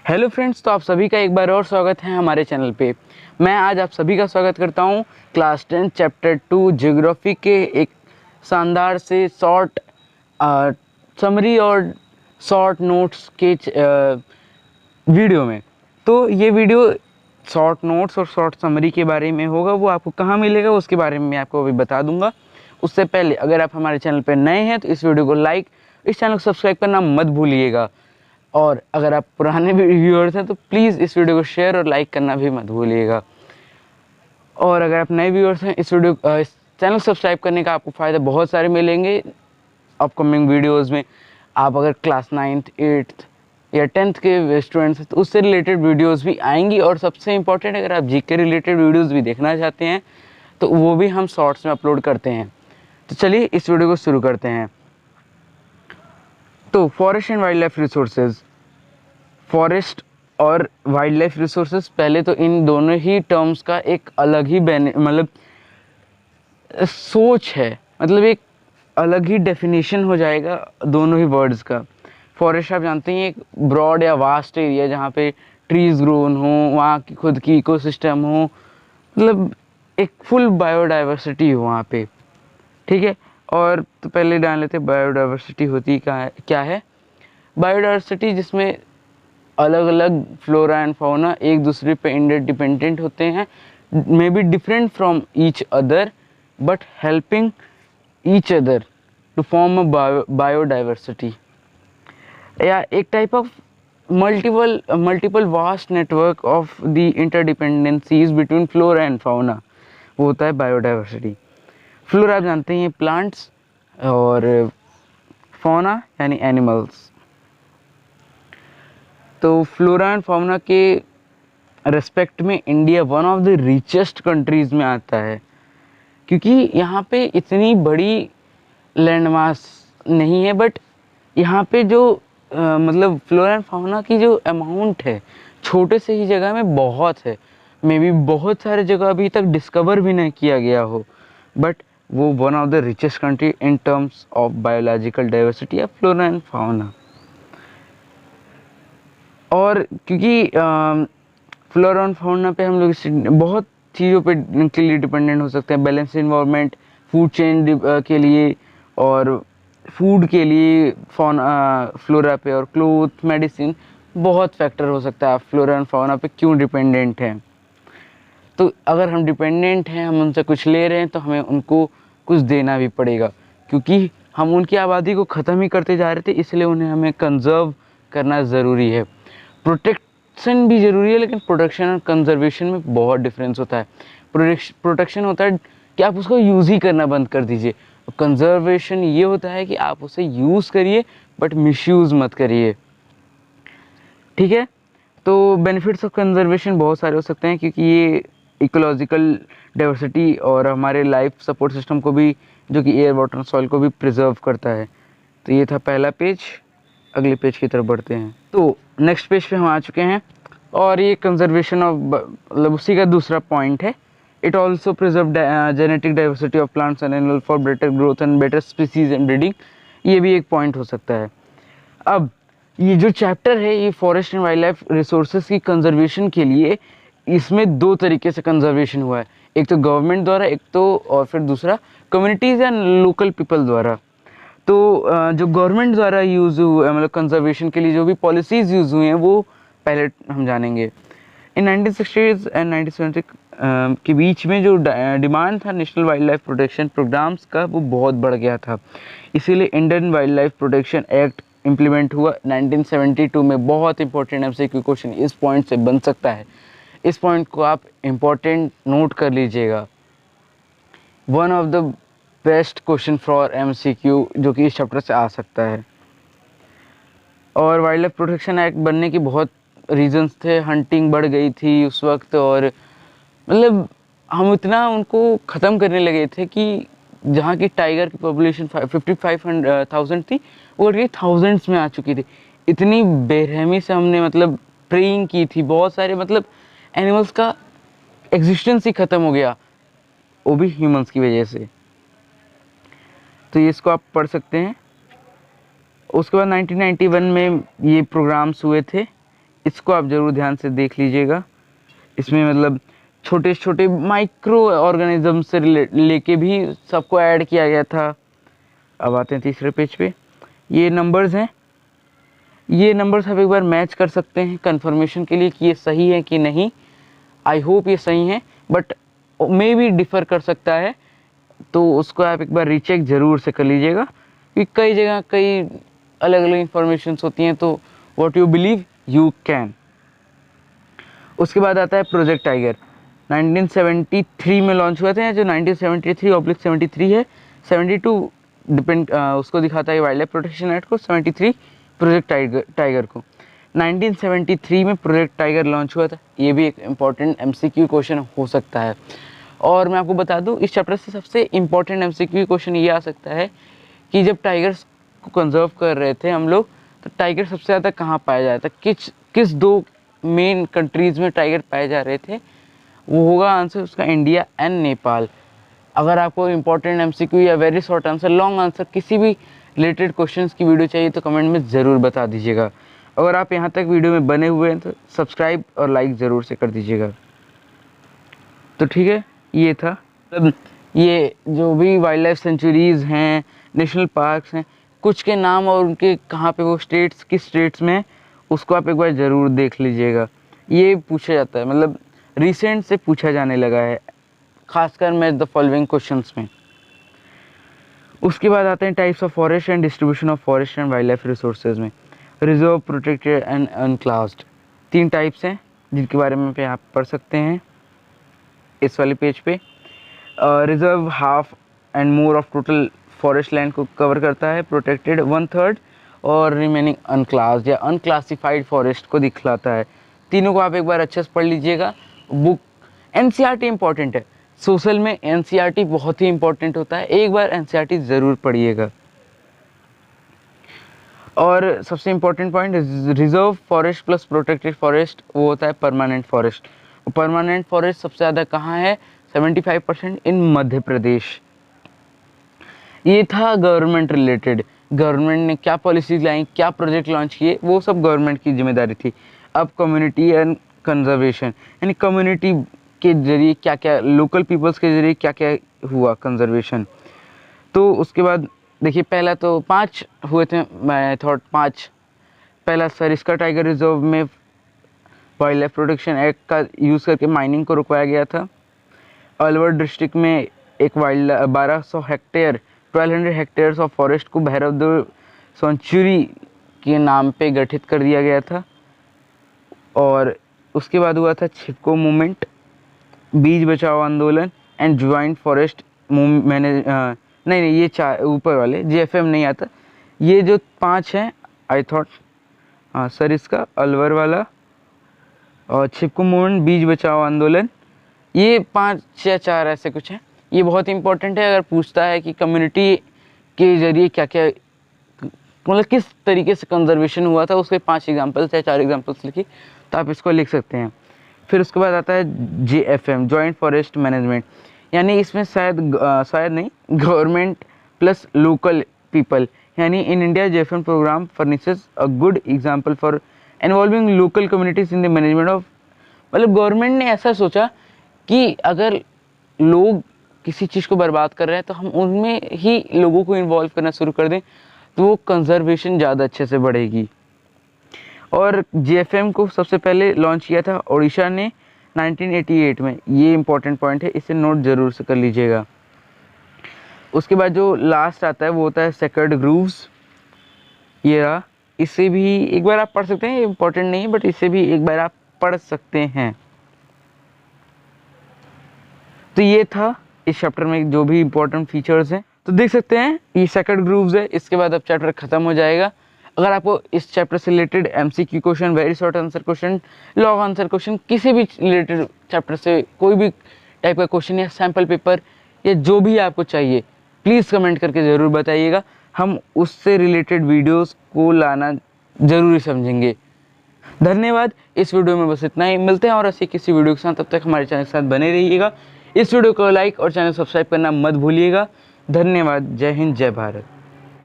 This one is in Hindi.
हेलो फ्रेंड्स, तो आप सभी का एक बार और स्वागत है हमारे चैनल पे। मैं आज आप सभी का स्वागत करता हूँ क्लास 10 चैप्टर 2 ज्योग्राफी के एक शानदार से शॉर्ट समरी और शॉर्ट नोट्स के वीडियो में। तो ये वीडियो शॉर्ट नोट्स और शॉर्ट समरी के बारे में होगा। वो आपको कहाँ मिलेगा उसके बारे में मैं आपको अभी बता दूंगा। उससे पहले अगर आप हमारे चैनल पर नए हैं तो इस वीडियो को लाइक, इस चैनल को सब्सक्राइब करना मत भूलिएगा। और अगर आप पुराने व्यूअर्स हैं तो प्लीज़ इस वीडियो को शेयर और लाइक करना भी मत भूलिएगा। और अगर आप नए व्यूअर्स हैं इस चैनल को सब्सक्राइब करने का आपको फ़ायदा बहुत सारे मिलेंगे अपकमिंग वीडियोस में। आप अगर क्लास 9th 8th या 10th के स्टूडेंट्स हैं तो उससे रिलेटेड वीडियोस भी आएंगी। और सबसे इम्पोर्टेंट, अगर आप जीके रिलेटेड वीडियोस भी देखना चाहते हैं तो वो भी हम शॉर्ट्स में अपलोड करते हैं। तो चलिए इस वीडियो को शुरू करते हैं। तो forest and wildlife resources, forest और वाइल्ड लाइफ रिसोर्सेज, पहले तो इन दोनों ही टर्म्स का एक अलग ही मतलब सोच है, मतलब एक अलग ही डेफिनेशन हो जाएगा दोनों ही वर्ड्स का। फॉरेस्ट आप जानते हैं एक ब्रॉड या वास्ट एरिया जहाँ पे ट्रीज ग्रोन हो, वहाँ की खुद की इकोसिस्टम हो, मतलब एक फुल बायोडाइवर्सिटी हो वहाँ पे, ठीक है। और तो पहले जान लेते बायोडाइवर्सिटी होती क्या है। बायोडाइवर्सिटी जिसमें अलग अलग फ्लोरा एंड फाउना एक दूसरे पे इंटरडिपेंडेंट होते हैं, may be different from each other but helping each other to form a biodiversity, या एक type of multiple vast network of the interdependencies between flora and fauna, वो होता है बायोडाइवर्सिटी। फ्लोरा आप जानते हैं प्लांट्स और फाउना यानी एनिमल्स। तो फ्लोरा एंड फाउना के रेस्पेक्ट में India one of the richest countries में आता है, क्योंकि यहाँ पे इतनी बड़ी लैंड मास नहीं है, बट यहाँ पे जो मतलब फ्लोरा एंड फाउना की जो अमाउंट है छोटे से ही जगह में बहुत है। मे बी बहुत सारे जगह अभी तक डिस्कवर भी नहीं किया गया हो, बट वो one of the richest country in terms of biological diversity of flora and fauna. और क्योंकि फ्लोरा एंड फाउना पे हम लोग बहुत चीज़ों पे के लिए डिपेंडेंट हो सकते हैं, बैलेंस इन्वायरमेंट, फूड चेन के लिए और फूड के लिए फ्लोरा पे, और क्लोथ, मेडिसिन, बहुत फैक्टर हो सकता है आप फ्लोरा एंड फाउना पे क्यों डिपेंडेंट हैं। तो अगर हम डिपेंडेंट हैं, हम उनसे कुछ ले रहे हैं तो हमें उनको कुछ देना भी पड़ेगा, क्योंकि हम उनकी आबादी को ख़त्म ही करते जा रहे थे, इसलिए उन्हें हमें कंजर्व करना ज़रूरी है। प्रोटेक्शन भी ज़रूरी है, लेकिन प्रोटेक्शन और कंजर्वेशन में बहुत डिफरेंस होता है। प्रोटेक्शन होता है कि आप उसको यूज़ ही करना बंद कर दीजिए, और कंजर्वेशन ये होता है कि आप उसे यूज़ करिए बट मिसयूज़ मत करिए, ठीक है। तो बेनिफिट्स ऑफ कंजर्वेशन बहुत सारे हो सकते हैं, क्योंकि ये इकोलॉजिकल डाइवर्सिटी और हमारे लाइफ सपोर्ट सिस्टम को भी, जो कि एयर, वाटर, सॉइल को भी प्रिजर्व करता है। तो ये था पहला पेज। अगले पेज की तरफ बढ़ते हैं। तो नेक्स्ट पेज पे हम आ चुके हैं, और ये कंजर्वेशन ऑफ मतलब उसी का दूसरा पॉइंट है। It also preserve genetic diversity of plants and animal for better growth and better species and breeding, ये भी एक पॉइंट हो सकता है। अब ये जो चैप्टर है ये forest and wildlife resources की कंजर्वेशन के लिए, इसमें दो तरीके से कंजर्वेशन हुआ है, एक तो गवर्नमेंट द्वारा, एक तो और फिर दूसरा कम्युनिटीज़ एंड लोकल पीपल द्वारा। तो जो गवर्नमेंट द्वारा यूज़ हुआ, मतलब कंजर्वेशन के लिए जो भी पॉलिसीज़ यूज़ हुई हैं वो पहले हम जानेंगे। इन 1960s एंड 1970 के बीच में जो डिमांड था national wild life protection programmes का, वो बहुत बढ़ गया था। इसीलिए Indian wild life protection act implement हुआ 1972 में। बहुत इंपॉर्टेंट एमसीक्यू क्वेश्चन इस पॉइंट से बन सकता है, इस पॉइंट को आप इम्पोर्टेंट नोट कर लीजिएगा। One of the best question for MCQ जो कि इस चैप्टर से आ सकता है। और वाइल्ड लाइफ प्रोटेक्शन एक्ट बनने की बहुत रीजंस थे। हंटिंग बढ़ गई थी उस वक्त, और मतलब हम इतना उनको ख़त्म करने लगे थे कि जहाँ की टाइगर की पॉपुलेशन 55,000 थी, वो ये थाउजेंड्स में आ चुकी थी। इतनी बेरहमी से हमने मतलब प्रेइंग की थी, बहुत सारे मतलब एनिमल्स का एग्जिस्टेंस ही ख़त्म हो गया, वो भी ह्यूमंस की वजह से। तो ये इसको आप पढ़ सकते हैं। उसके बाद 1991 में ये प्रोग्राम्स हुए थे। इसको आप ज़रूर ध्यान से देख लीजिएगा। इसमें मतलब छोटे छोटे माइक्रो ऑर्गेनिज्म से लेके भी सबको ऐड किया गया था। अब आते हैं तीसरे पेज पे। ये नंबर्स हैं, ये नंबर्स आप एक बार मैच कर सकते हैं कंफर्मेशन के लिए कि ये सही है कि नहीं। आई होप ये सही है, बट मे भी डिफ़र कर सकता है, तो उसको आप एक बार रीचेक ज़रूर से कर लीजिएगा, क्योंकि कई जगह कई अलग अलग इंफॉर्मेशंस होती हैं, तो what you believe you can. उसके बाद आता है प्रोजेक्ट टाइगर। 1973 में लॉन्च हुआ था, जो 1973/73 है। 72 डिपेंड उसको दिखाता है वाइल्ड लाइफ प्रोटेक्शन एक्ट को, 73 प्रोजेक्ट टाइगर को। 1973 में प्रोजेक्ट टाइगर लॉन्च हुआ था। ये भी एक इम्पॉर्टेंट MCQ क्वेश्चन हो सकता है। और मैं आपको बता दूं, इस चैप्टर से सबसे इम्पॉर्टेंट MCQ क्वेश्चन ये आ सकता है कि जब टाइगर्स को कंजर्व कर रहे थे हम लोग, तो टाइगर सबसे ज़्यादा कहाँ पाया जाता है, किस दो मेन कंट्रीज़ में टाइगर पाए जा रहे थे। वो होगा आंसर उसका इंडिया एंड नेपाल। अगर आपको इम्पोर्टेंट MCQ या very short answer, long answer, किसी भी रिलेटेड क्वेश्चंस की वीडियो चाहिए तो कमेंट में ज़रूर बता दीजिएगा। अगर आप यहाँ तक वीडियो में बने हुए हैं तो सब्सक्राइब और लाइक ज़रूर से कर दीजिएगा। तो ठीक है, ये था मतलब ये जो भी वाइल्ड लाइफ सेंचुरीज़ हैं, नेशनल पार्क्स हैं, कुछ के नाम और उनके कहाँ पे वो स्टेट्स, किस स्टेट्स में, उसको आप एक बार ज़रूर देख लीजिएगा। ये पूछा जाता है, मतलब रिसेंट से पूछा जाने लगा है, खासकर मैच द फॉलोइंग क्वेश्चंस में। उसके बाद आते हैं types of forest and distribution of forest and wildlife resources में। Reserve, protected and unclassed, 3 types हैं जिनके बारे में आप पढ़ सकते हैं इस वाले पेज पे। Reserve half and more of total forest land को कवर करता है। प्रोटेक्टेड 1/3 और रिमेनिंग अनक्लास्ड या अनक्लासिफाइड फॉरेस्ट को दिखलाता है। तीनों को आप एक बार अच्छे से पढ़ लीजिएगा। बुक NCERT इंपॉर्टेंट है, सोशल में NCERT बहुत ही इंपॉर्टेंट होता है, एक बार NCERT ज़रूर पढ़िएगा। और सबसे important point, reserve forest plus protected forest वो होता है परमानेंट फॉरेस्ट। परमानेंट फॉरेस्ट सबसे ज़्यादा कहाँ है, 75% इन मध्य प्रदेश। ये था गवर्नमेंट रिलेटेड, गवर्नमेंट ने क्या पॉलिसीज लाई, क्या प्रोजेक्ट लॉन्च किए, वो सब गवर्नमेंट की जिम्मेदारी थी। अब कम्युनिटी एंड कंजर्वेशन, यानी कम्युनिटी के जरिए क्या क्या, लोकल पीपल्स के जरिए क्या क्या हुआ कंजर्वेशन। तो उसके बाद देखिए, पहला तो 5 हुए थे, मैं थॉट 5। पहला सरिस्का टाइगर रिजर्व में वाइल्ड लाइफ प्रोटेक्शन एक्ट का यूज़ करके माइनिंग को रुकवाया गया था। अलवर डिस्ट्रिक्ट में एक wild 1200 hectare 1200 hectares of forest को भैरवदेव सेंचुरी के नाम पे गठित कर दिया गया था। और उसके बाद हुआ था छिपको मूवमेंट, बीज बचाओ आंदोलन एंड ज्वाइंट फॉरेस्ट मैंने नहीं ये 4 ऊपर वाले JFM नहीं आता। ये जो 5 हैं, आई थॉट सर, इसका अलवर वाला और छिपको मूवमेंट, बीज बचाओ आंदोलन, ये 5 या 4 ऐसे कुछ हैं। ये बहुत इंपॉर्टेंट है, अगर पूछता है कि कम्युनिटी के जरिए क्या क्या, मतलब किस तरीके से कंजर्वेशन हुआ था, उसके 5 एग्जाम्पल्स या 4 एग्जाम्पल्स लिखी, तो आप इसको लिख सकते हैं। फिर उसके बाद आता है JFM, जॉइंट फॉरेस्ट मैनेजमेंट, यानी इसमें शायद नहीं, गवर्नमेंट प्लस लोकल पीपल, यानी in India JFM programme furnishes a good example for involving local communities in the management of, मतलब गवर्नमेंट ने ऐसा सोचा कि अगर लोग किसी चीज़ को बर्बाद कर रहे हैं तो हम उनमें ही लोगों को इन्वॉल्व करना शुरू कर दें, तो वो कंजर्वेशन ज़्यादा अच्छे से बढ़ेगी। और JFM को सबसे पहले लॉन्च किया था उड़ीसा ने 1988 में। ये इंपॉर्टेंट पॉइंट है, इसे नोट ज़रूर से कर लीजिएगा। उसके बाद जो लास्ट आता है वो होता है सेक्रेड ग्रूव्स। ये रहा, इसे भी एक बार आप पढ़ सकते हैं, इम्पॉर्टेंट नहीं है बट इसे भी एक बार आप पढ़ सकते हैं। तो ये था इस चैप्टर में जो भी इम्पोर्टेंट फीचर्स हैं, तो देख सकते हैं ये सेक्रेड ग्रूव्स है। इसके बाद अब चैप्टर खत्म हो जाएगा। अगर आपको इस चैप्टर से related MCQ question, very short answer question, long answer question, किसी भी रिलेटेड चैप्टर से कोई भी टाइप का क्वेश्चन या सैम्पल पेपर या जो भी आपको चाहिए, प्लीज़ कमेंट करके ज़रूर बताइएगा। हम उससे रिलेटेड वीडियोस को लाना ज़रूरी समझेंगे। धन्यवाद। इस वीडियो में बस इतना ही, मिलते हैं और ऐसे किसी वीडियो के साथ। तब तक हमारे चैनल के साथ बने रहिएगा। इस वीडियो को लाइक और चैनल सब्सक्राइब करना मत भूलिएगा। धन्यवाद। जय हिंद, जय भारत।